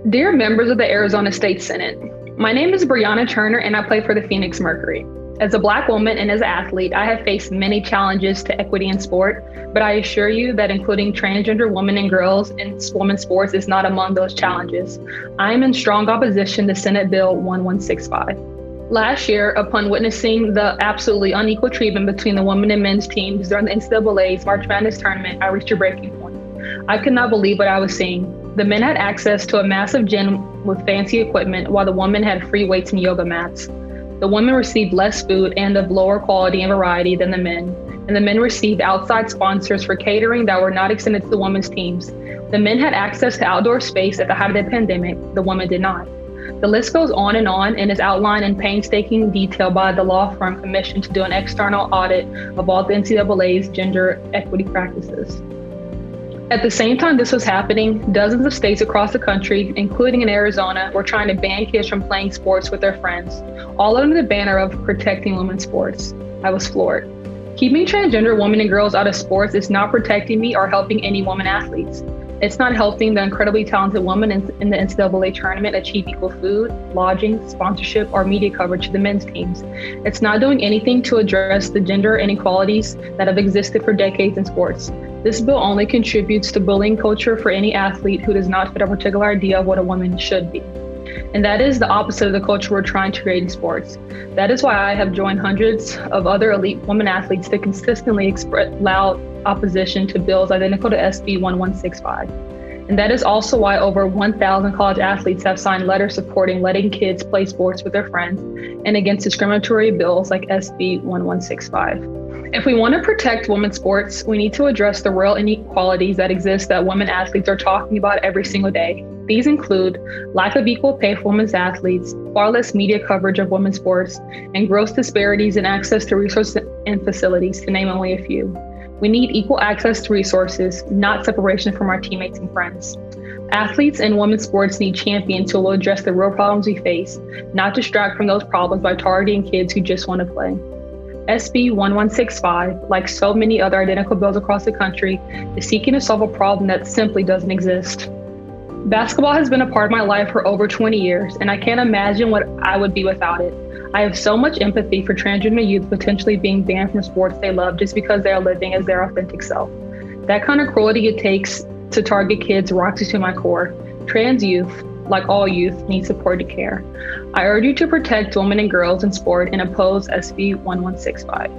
Dear members of the Arizona State Senate, my name is Brianna Turner and I play for the Phoenix Mercury. As a Black woman and as an athlete, I have faced many challenges to equity in sport, but I assure you that including transgender women and girls in women's sports is not among those challenges. I am in strong opposition to Senate Bill 1165. Last year, upon witnessing the absolutely unequal treatment between the women and men's teams during the NCAA's March Madness tournament, I reached a breaking point. I could not believe what I was seeing. The men had access to a massive gym with fancy equipment, while the women had free weights and yoga mats. The women received less food and of lower quality and variety than the men, and the men received outside sponsors for catering that were not extended to the women's teams. The men had access to outdoor space at the height of the pandemic, the women did not. The list goes on and is outlined in painstaking detail by the law firm commissioned to do an external audit of all the NCAA's gender equity practices. At the same time this was happening, dozens of states across the country, including in Arizona, were trying to ban kids from playing sports with their friends, all under the banner of protecting women's sports. I was floored. Keeping transgender women and girls out of sports is not protecting me or helping any women athletes. It's not helping the incredibly talented women in the NCAA tournament achieve equal food, lodging, sponsorship, or media coverage to the men's teams. It's not doing anything to address the gender inequalities that have existed for decades in sports. This bill only contributes to bullying culture for any athlete who does not fit a particular idea of what a woman should be. And that is the opposite of the culture we're trying to create in sports. That is why I have joined hundreds of other elite women athletes to consistently express loud opposition to bills identical to SB 1165. And that is also why over 1,000 college athletes have signed letters supporting letting kids play sports with their friends and against discriminatory bills like SB 1165. If we want to protect women's sports, we need to address the real inequalities that exist that women athletes are talking about every single day. These include lack of equal pay for women's athletes, far less media coverage of women's sports, and gross disparities in access to resources and facilities, to name only a few. We need equal access to resources, not separation from our teammates and friends. Athletes in women's sports need champions who will address the real problems we face, not distract from those problems by targeting kids who just want to play. SB 1165, like so many other identical bills across the country, is seeking to solve a problem that simply doesn't exist. Basketball has been a part of my life for over 20 years, and I can't imagine what I would be without it. I have so much empathy for transgender youth potentially being banned from sports they love just because they are living as their authentic self. That kind of cruelty it takes to target kids rocks me to my core. Trans youth, like all youth, need supported care. I urge you to protect women and girls in sport and oppose SB 1165.